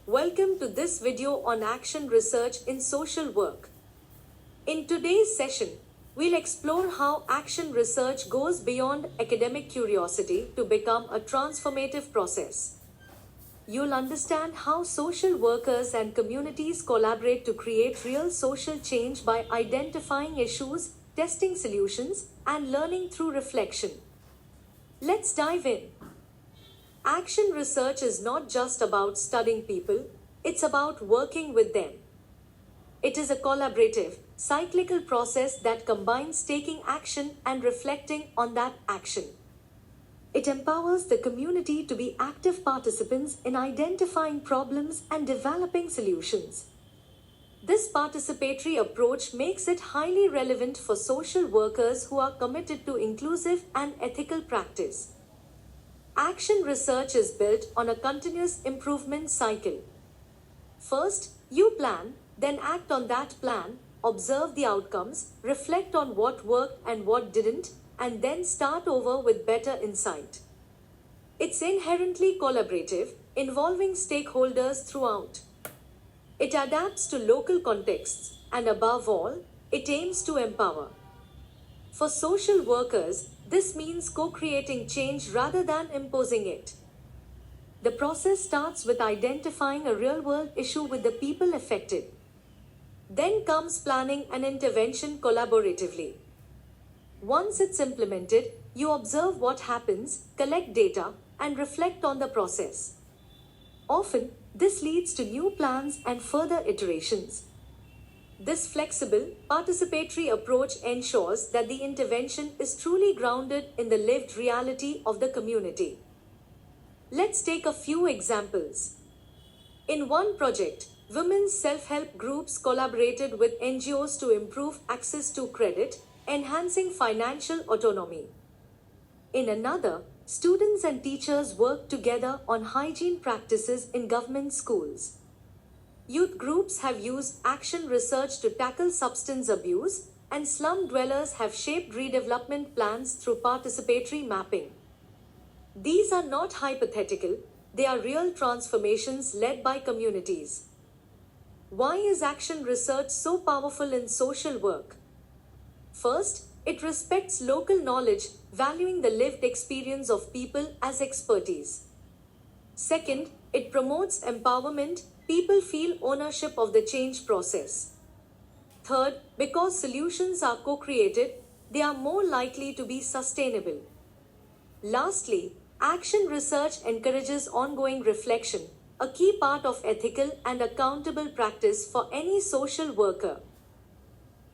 Welcome to this video on action research in social work. In today's session, we'll explore how action research goes beyond academic curiosity to become a transformative process. You'll understand how social workers and communities collaborate to create real social change by identifying issues, testing solutions, and learning through reflection. Let's dive in. Action research is not just about studying people, it's about working with them. It is a collaborative, cyclical process that combines taking action and reflecting on that action. It empowers the community to be active participants in identifying problems and developing solutions. This participatory approach makes it highly relevant for social workers who are committed to inclusive and ethical practice. Action research is built on a continuous improvement cycle. First, you plan, then act on that plan, observe the outcomes, reflect on what worked and what didn't, and then start over with better insight. It's inherently collaborative, involving stakeholders throughout. It adapts to local contexts, and above all, it aims to empower. For social workers, this means co-creating change rather than imposing it. The process starts with identifying a real-world issue with the people affected. Then comes planning an intervention collaboratively. Once it's implemented, you observe what happens, collect data, and reflect on the process. Often, this leads to new plans and further iterations. This flexible, participatory approach ensures that the intervention is truly grounded in the lived reality of the community. Let's take a few examples. In one project, women's self-help groups collaborated with NGOs to improve access to credit, enhancing financial autonomy. In another, students and teachers worked together on hygiene practices in government schools. Youth groups have used action research to tackle substance abuse, and slum dwellers have shaped redevelopment plans through participatory mapping. These are not hypothetical, they are real transformations led by communities. Why is action research so powerful in social work? First, it respects local knowledge, valuing the lived experience of people as expertise. Second, it promotes empowerment. People feel ownership of the change process. Third, because solutions are co-created, they are more likely to be sustainable. Lastly, action research encourages ongoing reflection, a key part of ethical and accountable practice for any social worker.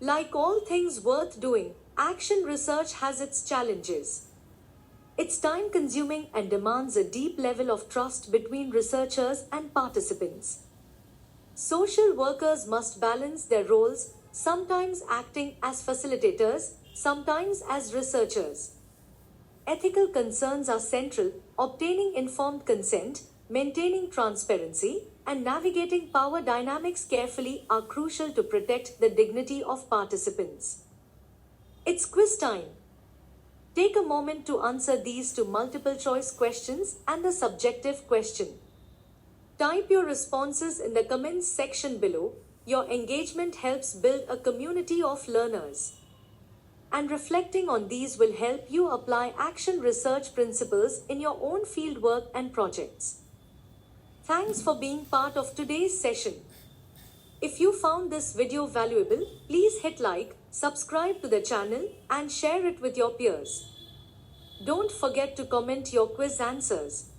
Like all things worth doing, action research has its challenges. It's time-consuming and demands a deep level of trust between researchers and participants. Social workers must balance their roles, sometimes acting as facilitators, sometimes as researchers. Ethical concerns are central. Obtaining informed consent, maintaining transparency, and navigating power dynamics carefully are crucial to protect the dignity of participants. It's quiz time. Take a moment to answer these two multiple choice questions and the subjective question. Type your responses in the comments section below. Your engagement helps build a community of learners. And reflecting on these will help you apply action research principles in your own fieldwork and projects. Thanks for being part of today's session. If you found this video valuable, please hit like, subscribe to the channel, and share it with your peers. Don't forget to comment your quiz answers.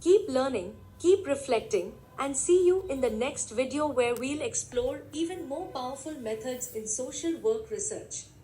Keep learning, keep reflecting, and see you in the next video where we'll explore even more powerful methods in social work research.